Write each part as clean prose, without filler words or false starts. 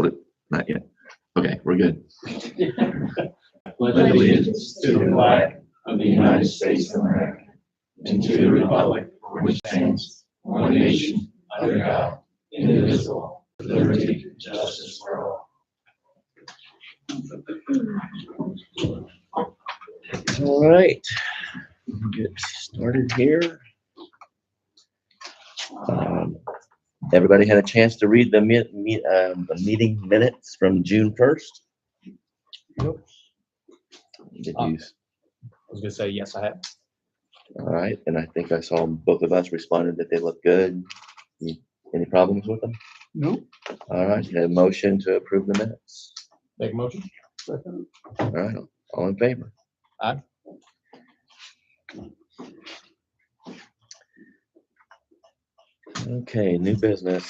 what it, not yet. Okay, we're good. Pledge allegiance to the flag of the United States of America and to the republic for which stands one nation under God, indivisible, with liberty and justice for all. All right, we'll get started here. Everybody had a chance to read the meeting minutes from June 1st? Yep. Did I you? was gonna say, yes, I have. All right, and I think I saw both of us responded that they look good. Any problems with them? No. All right, a motion to approve the minutes. Make a motion. Second. All right, all in favor? Aye. Okay, new business.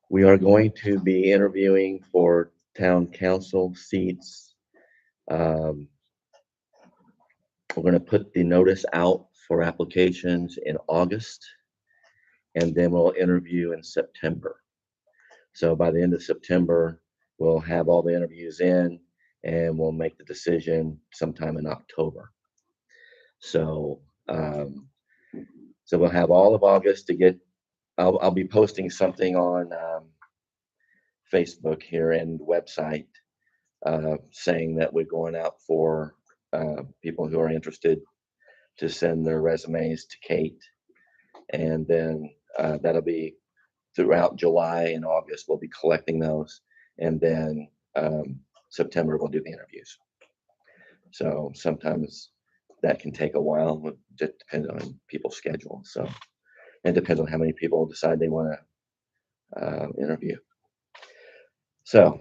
We are going to be interviewing for town council seats. We're going to put the notice out for applications in August, and then we'll interview in September. So by the end of September, we'll have all the interviews in, and we'll make the decision sometime in October. So, so we'll have all of August to get. I'll be posting something on Facebook here and website saying that we're going out for people who are interested to send their resumes to Kate, and then that'll be throughout July and August. We'll be collecting those, and then September we'll do the interviews. So sometimes that can take a while. It just depends on people's schedule. So it depends on how many people decide they want to interview. So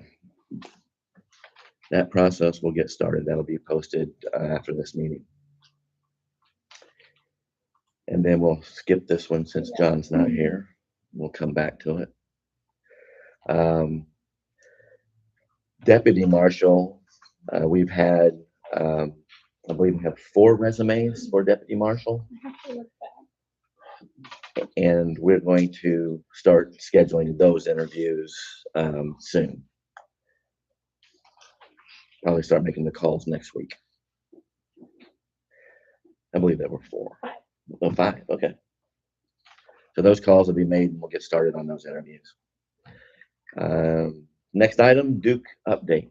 that process will get started. That'll be posted after this meeting. And then we'll skip this one since John's not here. We'll come back to it. Deputy Marshal, we've had, I believe we have 4 resumes for Deputy Marshal. And we're going to start scheduling those interviews soon. Probably start making the calls next week. I believe there were 4. Oh, 5, okay. So those calls will be made and we'll get started on those interviews. Next item, Duke update.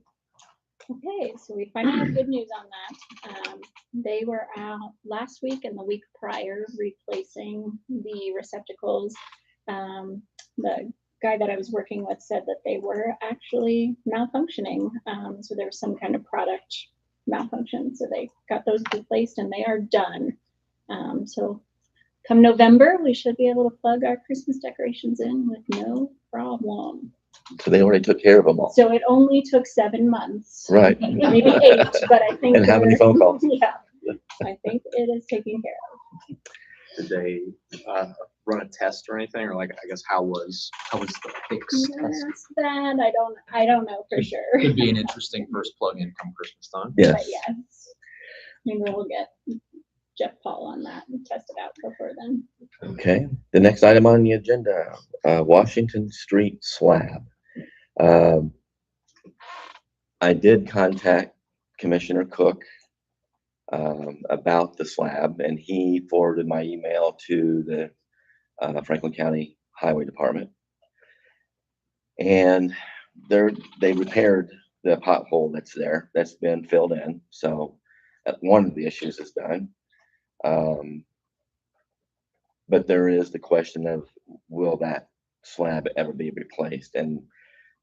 Okay, so we finally have good news on that. They were out last week and the week prior replacing the receptacles. The guy that I was working with said that they were actually malfunctioning. So there was some kind of product malfunction. So they got those replaced and they are done. So come November, we should be able to plug our Christmas decorations in with no problem. So they already took care of them all. So it only took 7 months. Right. Maybe 8, but I think. And how many phone calls? Yeah, I think it is taken care of. Did they run a test or anything, or like, I guess how was the fix test? Yes, that I don't know for sure. Could be an interesting first plug-in come Christmas time. Yes. But yes, maybe we'll get Jeff Paul on that and test it out before then. Okay. The next item on the agenda, Washington Street slab. I did contact Commissioner Cook about the slab, and he forwarded my email to the Franklin County Highway Department. And they repaired the pothole that's there. That's been filled in. So one of the issues is done. But there is the question of, will that slab ever be replaced? And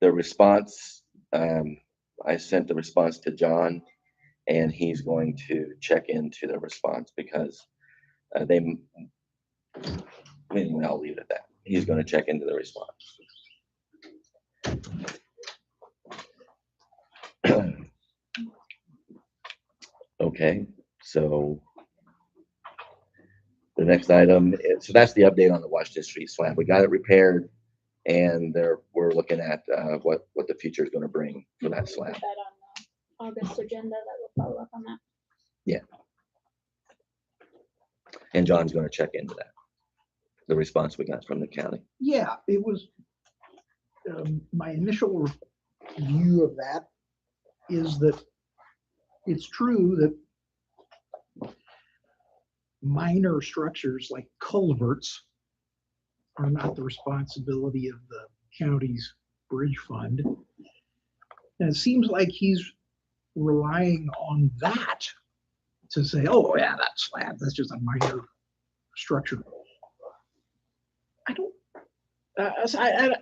the response, I sent the response to John, and he's going to check into the response because anyway, I'll leave it at that. He's going to check into the response. Okay, so the next item is, so that's the update on the Washington Street slab. We got it repaired, and we're looking at what the future is going to bring for that slab. Put that on the August agenda. That will follow up on that. Yeah. And John's going to check into that. the response we got from the county. Yeah, it was, my initial view of that is that it's true that minor structures like culverts are not the responsibility of the county's bridge fund. And it seems like he's relying on that to say, oh yeah, that slab, that's just a minor structure. I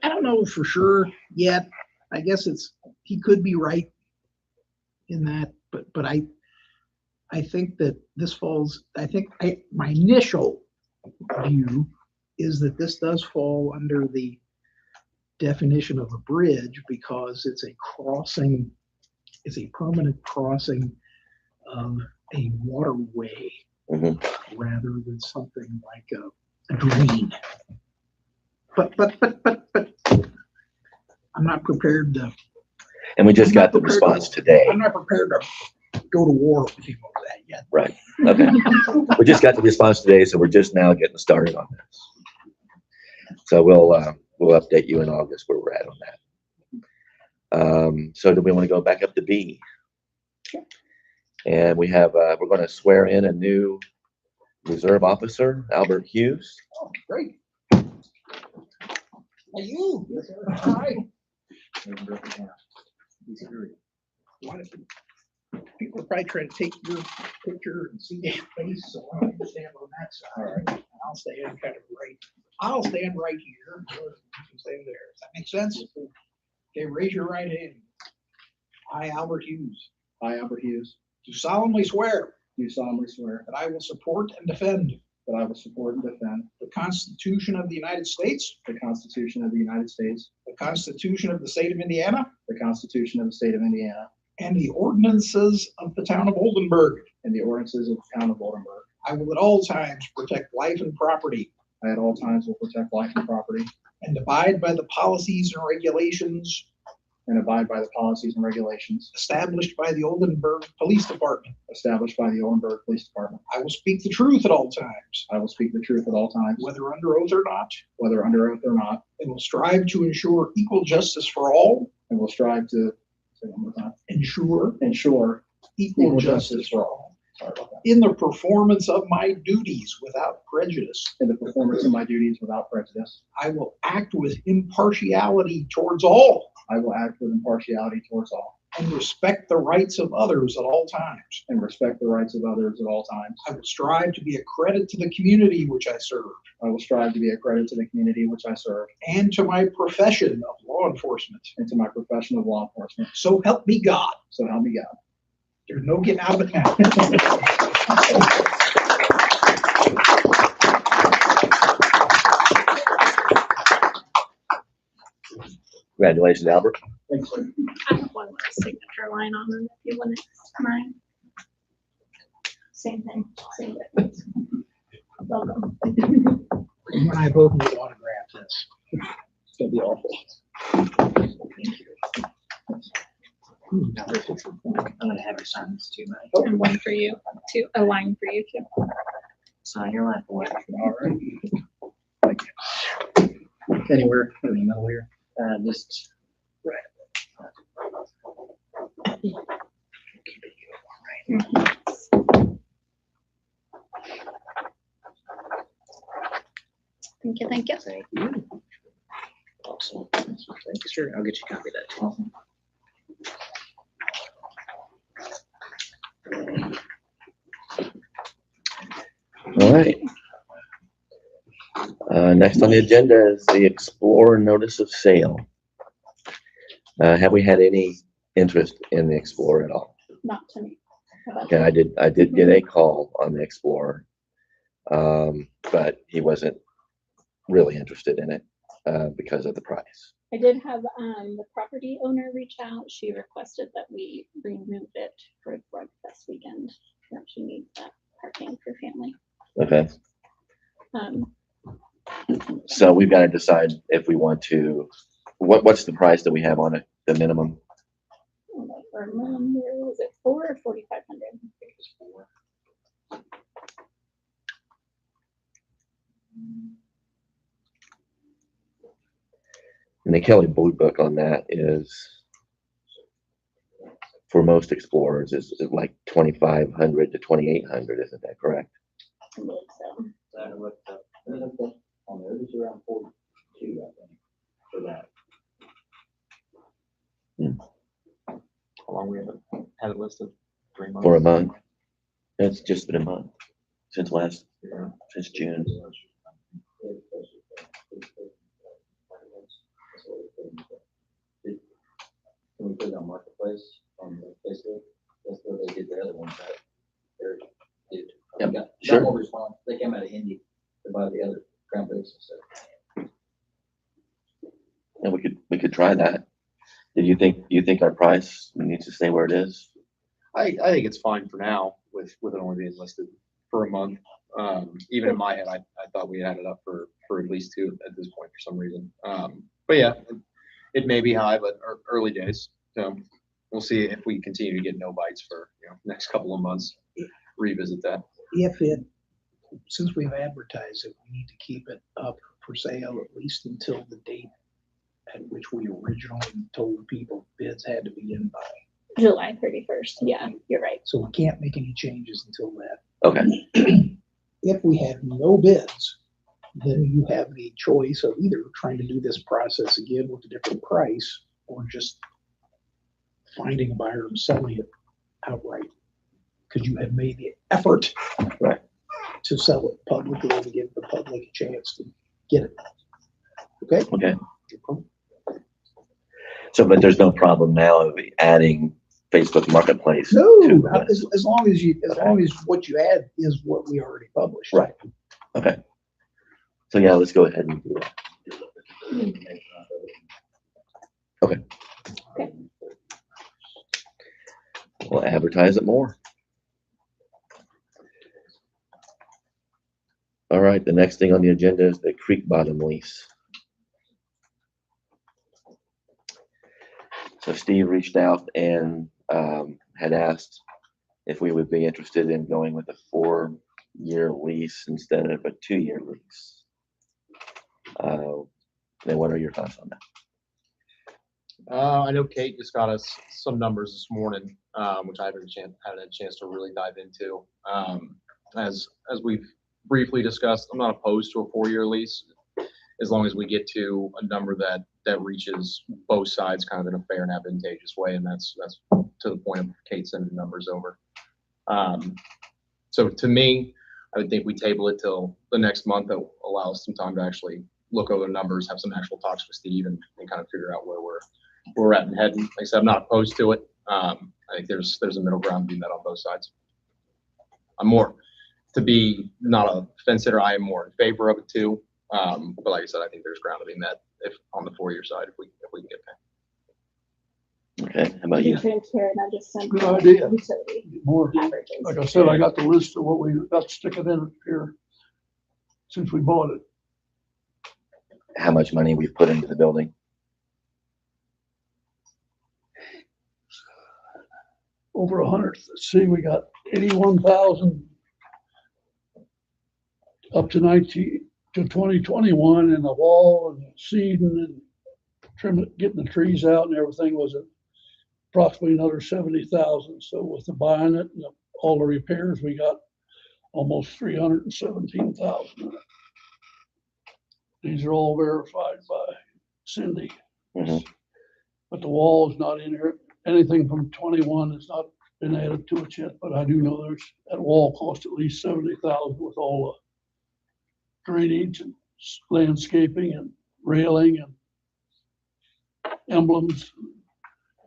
don't know for sure yet. I guess he could be right in that, but I think that this falls, my initial view is that this does fall under the definition of a bridge because it's a crossing, it's a permanent crossing of a waterway Mhm. rather than something like a drain. But I'm not prepared to. And we just I'm got not the prepared to- response today. I'm not prepared to go to war with him over that yet. Right. Okay. We just got the response today, so we're just now getting started on this. So we'll update you in August where we're at on that. So do we want to go back up to B? And we have, we're going to swear in a new reserve officer, Albert Hughes. Oh, great. Are you? Hi. People are probably trying to take your picture and see your face, so I can stand on that side. All right. And I'll stand kind of right. I'll stand right here. You can stand there. Does that make sense? Okay, raise your right hand. I, Albert Hughes, I, Albert Hughes, do solemnly swear do solemnly swear that I will support and defend that I will support and defend the Constitution of the United States, the Constitution of the United States, the Constitution of the State of Indiana, the Constitution of the State of Indiana, and the ordinances of the town of Oldenburg. and the ordinances of the town of Oldenburg. I will at all times protect life and property I at all times will protect life and property and abide by the policies and regulations and abide by the policies and regulations established by the Oldenburg Police Department. established by the Oldenburg Police Department. I will speak the truth at all times, I will speak the truth at all times, whether under oath or not, whether under oath or not, and will strive to ensure equal justice for all, and will strive to say one more time, ensure ensure equal equal justice justice for all. Sorry about that. in the performance of my duties without prejudice. In the performance of my duties without prejudice, I will act with impartiality towards all I will act with impartiality towards all and respect the rights of others at all times. and respect the rights of others at all times. I will strive to be a credit to the community which I serve I will strive to be a credit to the community which I serve and to my profession of law enforcement. and to my profession of law enforcement. So help me God. So help me God. There's no getting out of it now. Congratulations, Albert. Thanks, sir. I have one more signature line on them if you want it. Mine. Same thing, same difference. Welcome. You and I both need to autograph this. It's gonna be awful. I'm gonna have you sign this too, Mike. And one for you, too, a line for you too. Sign your life away. All right. Anywhere in the middle here. Just. Thank you, thank you. Thank you. Awesome. Thank you, sir. I'll get you a copy of that too. Awesome. All right. Next on the agenda is the Explorer notice of sale. Have we had any interest in the Explorer at all? Not to me. How about Okay, I did get a call on the Explorer, but he wasn't really interested in it because of the price. I did have the property owner reach out. She requested that we remove it for Breakfast weekend. That she needs that parking for family. Okay, Um, so we've got to decide if we want to, what's the price that we have on it, the minimum? I don't remember, was it 4 or 4,500? And the Kelly Blue Book on that is, for most explorers, is like 2,500 to 2,800, isn't that correct? I believe so. That looked up, on there, it was around 42, I think, for that. How long we had it listed? 3 months? For a month. It's just been a month since Yeah. since June. Can we put it on Marketplace on the Facebook? That's where they did the other ones, right? They're- they Yep, got sure. more response. They came out of Indy to buy the other ground base and stuff. And we could try that. Do you think our price needs to stay where it is? I think it's fine for now with it only being listed for a month. Even in my head, I thought we had it up for at least 2 at this point for some reason. But yeah, it may be high, but early days. So we'll see if we continue to get no bites for next couple of months. Revisit that. Since we've advertised it, we need to keep it up for sale at least until the date at which we originally told people bids had to be in by. July 31st. Yeah, you're right. So we can't make any changes until that. Okay, If we have no bids, then you have the choice of either trying to do this process again with a different price or just finding a buyer and selling it outright. Because you have made the effort Right. to sell it publicly to give the public a chance to get it. Okay? okay. So, but there's no problem now of adding Facebook Marketplace No, to not this. as long as what you add is what we already published. Right. Okay. So yeah, let's go ahead and do that. Okay. We'll advertise it more. All right, the next thing on the agenda is the creek bottom lease. So Steve reached out and had asked if we would be interested in going with a 4-year lease instead of a 2-year lease. Then what are your thoughts on that? I know Kate just got us some numbers this morning, which I haven't had a chance to really dive into. As we've briefly discussed, I'm not opposed to a 4-year lease as long as we get to a number that reaches both sides kind of in a fair and advantageous way, and that's to the point of Kate sending the numbers over. So to me, I would think we table it till the next month. That will allow us some time to actually look over the numbers, have some actual talks with Steve, and kind of figure out where we're at and heading. Like I said, I'm not opposed to it. I think there's a middle ground being met on both sides. I'm more, to be not a fence sitter, I am more in favor of it too. But like I said, I think there's ground to be met if on the 4-year side, if we can get there. Okay, how about Be you? transparent, I just sent Good the idea. utility More, averages. like I said, I got the list of what we got sticking in here since we bought it. How much money we've put into the building? Over 100. Let's see, we got 81,000 up to 2021, and the wall and seeding and trimming, getting the trees out and everything was approximately another 70,000. So with the buying it and all the repairs, we got almost 317,000. These are all verified by Cindy. Mhm. But the wall is not in here. Anything from 21 has not been added to it yet, but I do know that wall cost at least 70,000 with all the drainage and landscaping and railing and emblems.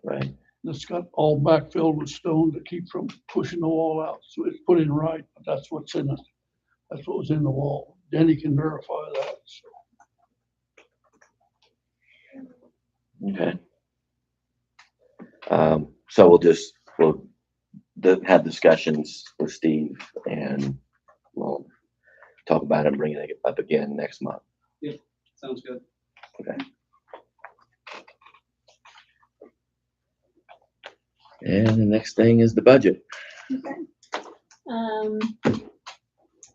Right. It's got all backfilled with stone to keep from pushing the wall out. So it's put in right, but that's what's in it. That's what was in the wall. Denny can verify that. So. Okay. So we'll have discussions with Steve and we'll talk about it and bring it up again next month. Sounds good. Okay. And the next thing is the budget. Okay.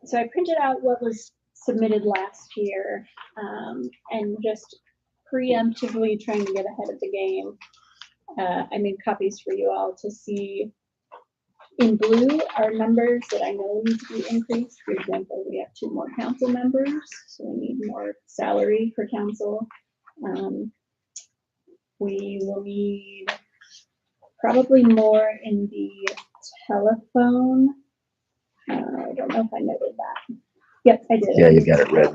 So I printed out what was submitted last year, and just preemptively trying to get ahead of the game. I made copies for you all to see. In blue are numbers that I know need to be increased. For example, we have 2 more council members, so we need more salary for council. We will need probably more in the telephone. I don't know if I noted that. Yep, I did. Yeah, you've got it read.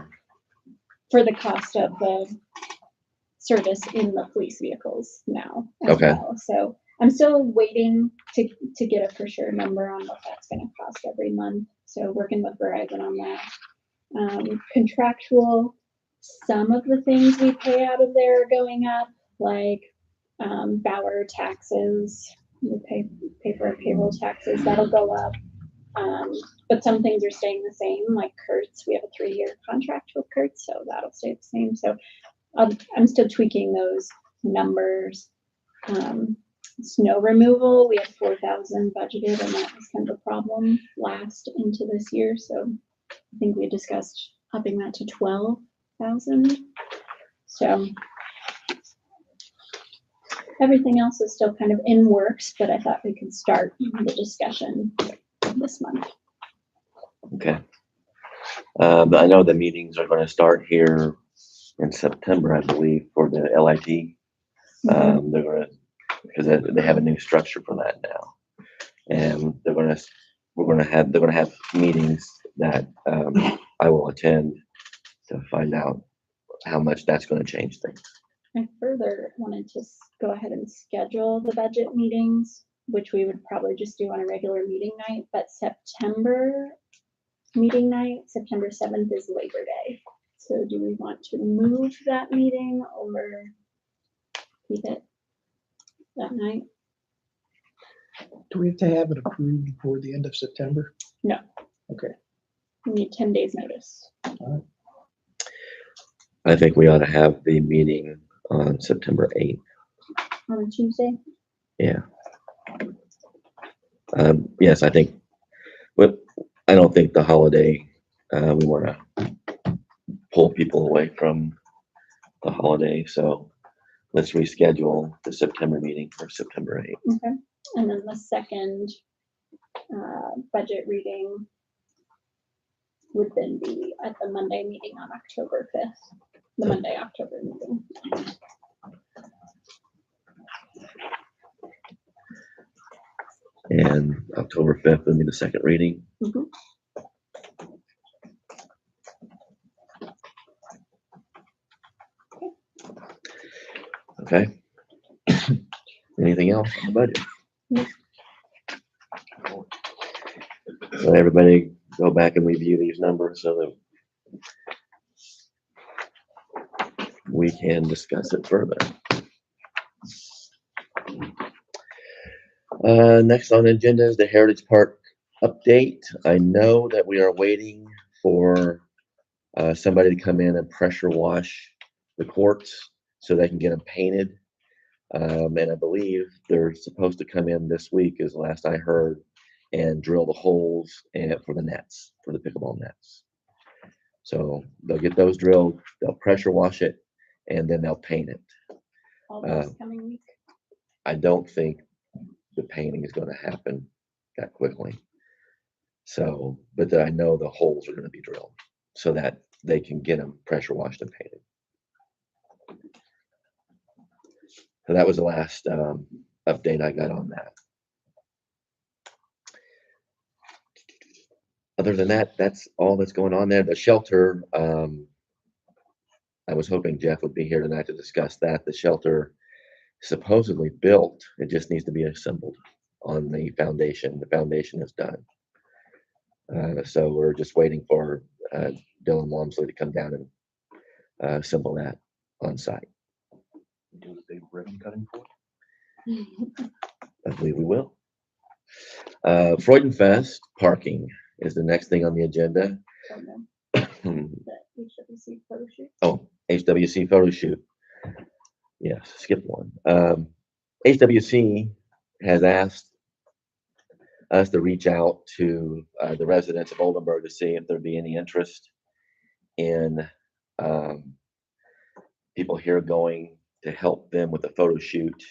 For the cost of the service in the police vehicles now as Okay. well. So I'm still waiting to get a for sure number on what that's gonna cost every month. So working with Verizon on that. Contractual, some of the things we pay out of there are going up, like Bauer taxes. We pay for our payroll taxes, that'll go up. But some things are staying the same, like Kurtz. We have a 3-year contract with Kurtz, so that'll stay the same. So I'm still tweaking those numbers. Snow removal, we had 4,000 budgeted, and that was kind of a problem last into this year. So I think we discussed upping that to 12,000. So everything else is still kind of in works, but I thought we could start the discussion this month. Okay. But I know the meetings are going to start here in September, I believe, for the LIT. They're going to, because they have a new structure for that now, and they're going to have meetings that I will attend to find out how much that's going to change things. I further wanted to go ahead and schedule the budget meetings, which we would probably just do on a regular meeting night, but September meeting night, September 7th is Labor Day. So do we want to move that meeting or keep it that night? Do we have to have it approved before the end of September? No. Okay. We need 10 days notice. I think we ought to have the meeting on September 8th. On a Tuesday? Yeah. Yes, I think, but I don't think the holiday, we want to pull people away from the holiday. So let's reschedule the September meeting for September 8th. Okay. And then the second budget reading would then be at the Monday meeting on October 5th. The Monday, October meeting. And October 5th will be the second reading. Mhm. Okay. Anything else on the budget? No. So everybody go back and review these numbers so that we can discuss it further. Next on the agenda is the Heritage Park update. I know that we are waiting for somebody to come in and pressure wash the courts so they can get them painted. And I believe they're supposed to come in this week, is the last I heard, and drill the holes for the nets, for the pickleball nets. So they'll get those drilled, they'll pressure wash it, and then they'll paint it. All this coming week. I don't think the painting is going to happen that quickly. So, but I know the holes are going to be drilled so that they can get them pressure washed and painted. So that was the last update I got on that. Other than that, that's all that's going on there. The shelter, I was hoping Jeff would be here tonight to discuss that. The shelter supposedly built, it just needs to be assembled on the foundation. The foundation is done. So we're just waiting for Dylan Walmsley to come down and assemble that on site. Do the big ribbon cutting for I believe we will. Freudenfest parking is the next thing on the agenda. The HWC photo shoot. Oh, HWC photo shoot. Yes, skipped one. HWC has asked us to reach out to the residents of Oldenburg to see if there'd be any interest in people here going to help them with the photo shoot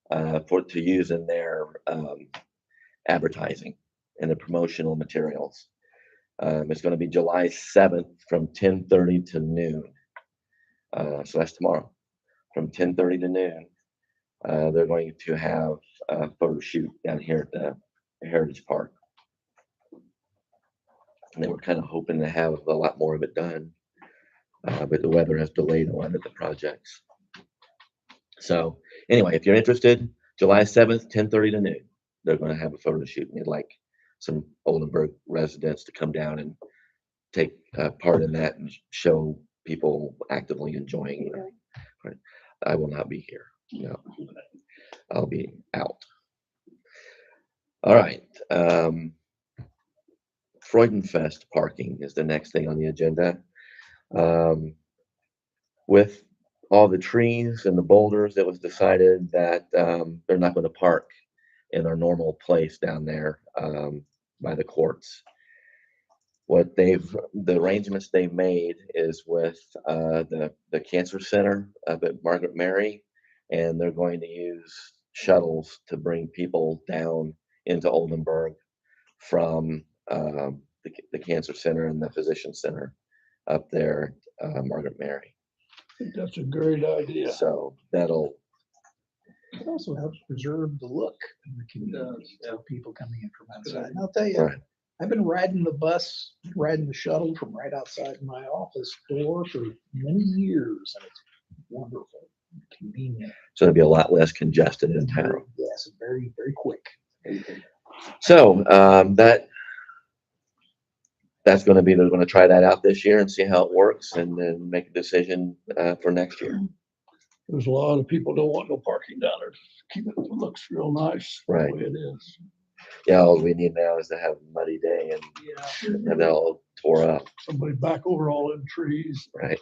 to use in their advertising and the promotional materials. It's going to be July 7th from 10:30 to noon. So that's tomorrow from 10:30 to noon. They're going to have a photo shoot down here at the Heritage Park. And they were kind of hoping to have a lot more of it done, but the weather has delayed a lot of the projects. So anyway, if you're interested, July 7th, 10:30 to noon, they're going to have a photo shoot. And they'd like some Oldenburg residents to come down and take part in that and show people actively enjoying it. Right. I will not be here. No, I'll be out. All right. Freudenfest parking is the next thing on the agenda. With all the trees and the boulders, it was decided that they're not going to park in our normal place down there by the courts. The arrangements they've made is with the cancer center up at Margaret Mary, and they're going to use shuttles to bring people down into Oldenburg from the cancer center and the physician center up there at Margaret Mary. I think that's a great idea. So that'll It also helps preserve the look of the community. People coming in from outside. And I'll tell you, right. I've been riding the shuttle from right outside my office door for many years, and it's wonderful, convenient. So it'll be a lot less congested in town. Yes, very, very quick. So that's going to be, they're going to try that out this year and see how it works, and then make a decision for next year. There's a lot of people don't want no parking down there. Keep it looks real nice Right. the way it is. Yeah, all we need now is to have a muddy day and have that all tore up. Somebody back over all them trees. Right.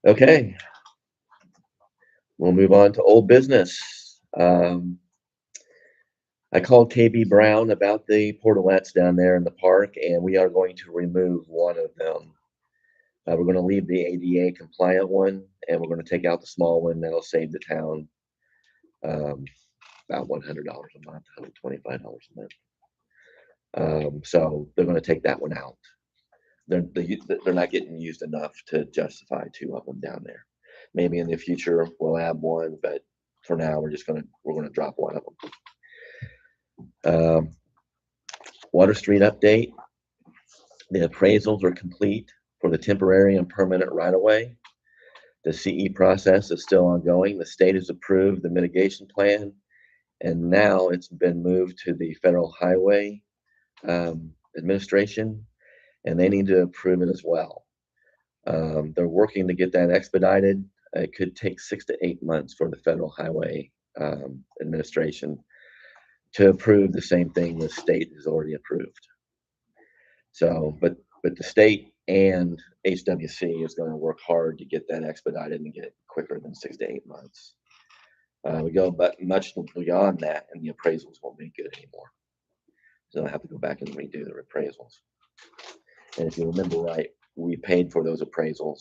Okay. We'll move on to old business. I called KB Brown about the portalettes down there in the park, and we are going to remove one of them. We're going to leave the ADA compliant one, and we're going to take out the small one. That'll save the town about $100 a month, $125 a month. So they're going to take that one out. They're not getting used enough to justify two of them down there. Maybe in the future we'll add one, but for now we're going to drop one of them. Water Street update. The appraisals are complete for the temporary and permanent right-of-way. The CE process is still ongoing. The state has approved the mitigation plan, and now it's been moved to the Federal Highway Administration, and they need to approve it as well. They're working to get that expedited. It could take 6 to 8 months for the Federal Highway Administration to approve the same thing the state has already approved. So, but the state and HWC is going to work hard to get that expedited and get it quicker than 6 to 8 months. We go but much beyond that, and the appraisals won't be good anymore. So I have to go back and redo the appraisals. And if you remember right, we paid for those appraisals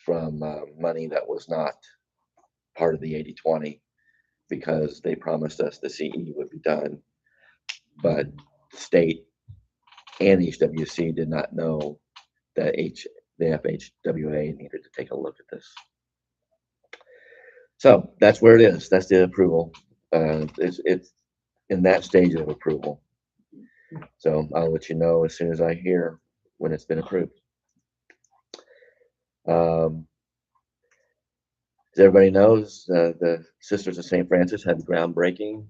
from money that was not part of the 80/20, because they promised us the CE would be done, but the state and HWC did not know that the FHWA needed to take a look at this. So that's where it is. That's the approval. It's in that stage of approval. So I'll let you know as soon as I hear when it's been approved. As everybody knows, the Sisters of St. Francis had the groundbreaking,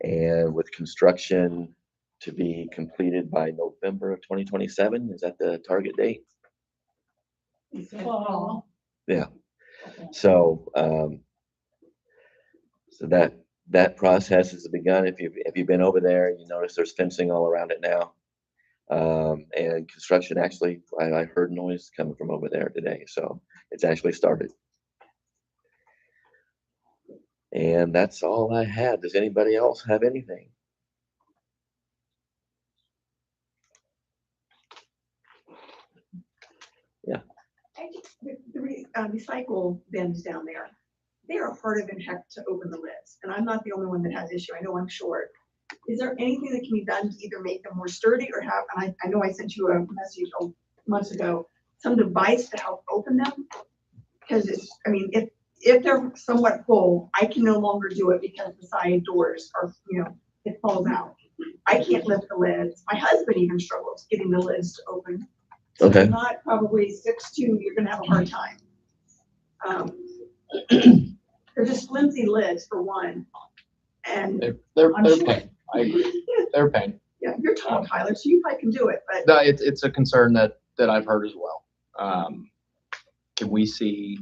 and with construction to be completed by November of 2027. Is that the target date? Fall. Yeah. So, so that process has begun. If you've been over there, you notice there's fencing all around it now, and construction actually. I heard noise coming from over there today, so it's actually started. And that's all I had. Does anybody else have anything? Yeah. recycle bins down there, they are harder than heck to open the lids. And I'm not the only one that has issue. I know I'm short. Is there anything that can be done to either make them more sturdy or have, and I know I sent you a message months ago, some device to help open them? Because it's, I mean, if they're somewhat full, I can no longer do it because the side doors are, it falls out. I can't lift the lids. My husband even struggles getting the lids to open. So if Okay. you're not probably 6'2", you're gonna have a hard time. They're just flimsy lids for one. And They're I'm sure- pain. I agree. They're pain. yeah, you're tall, Tyler, so you probably can do it, but No, it's a concern that I've heard as well. Can we see,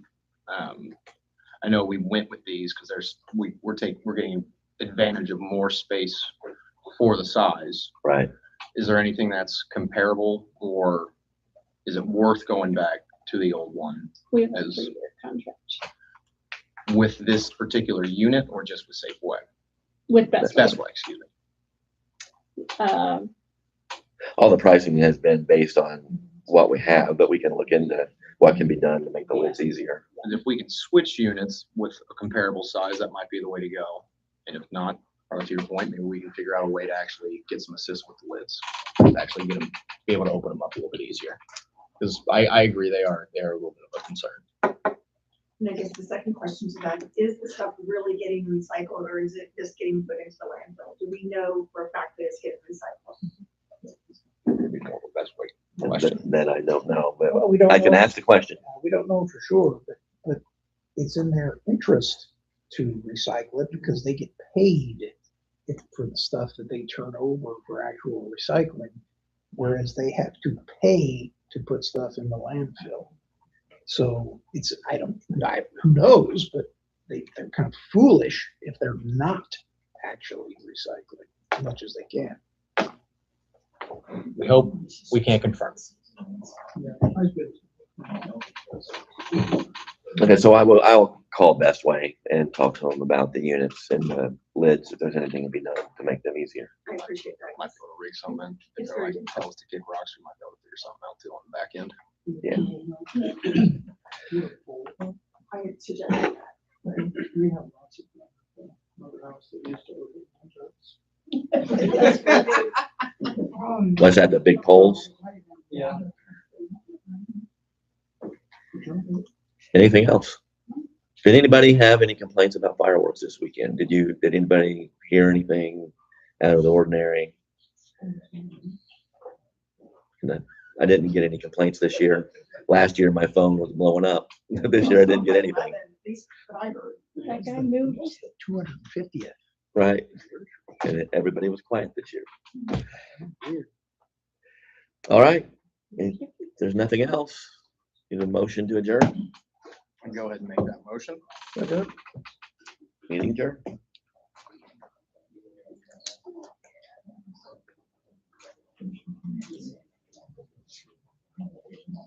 I know we went with these because we're getting advantage of more space for the size. Right. Is there anything that's comparable, or is it worth going back to the old one We have a As- 3-year contract with this particular unit, or just with Safeway? with Best Buy. Best Way, excuse me. All the pricing has been based on what we have, but we can look into what can be done to make the lids easier. And if we can switch units with a comparable size, that might be the way to go. And if not, or to your point, maybe we can figure out a way to actually get some assist with the lids, to actually get them, be able to open them up a little bit easier. Because I agree, they are a little bit of a concern. and I guess the second question to that, is the stuff really getting recycled or is it just getting put into the landfill? Do we know for a fact that it's getting recycled? Maybe more of a Best Way question. That I don't know, but Well, we don't I can know. ask the question. We don't know for sure, but it's in their interest to recycle it because they get paid for the stuff that they turn over for actual recycling, whereas they have to pay to put stuff in the landfill. So it's, who knows, but they're kind of foolish if they're not actually recycling as much as they can. We hope we can't confirm. Okay, so I'll call Best Way and talk to them about the units and the lids, if there's anything to be done to make them easier. I appreciate that. Might be able to rig something in. If It's they're very like tells to kick rocks, we might be able to figure something out too on the back end. I would suggest that. Was that the big poles? Yeah. Anything else? Did anybody have any complaints about fireworks this weekend? Did anybody hear anything out of the ordinary? No, I didn't get any complaints this year. Last year, my phone was blowing up. This year, I didn't get anything. At least that I heard. That guy moved. 250th. Right. And everybody was quiet this year. All right. If there's nothing else, need a motion to adjourn? Go ahead and make that motion. Meeting adjourned.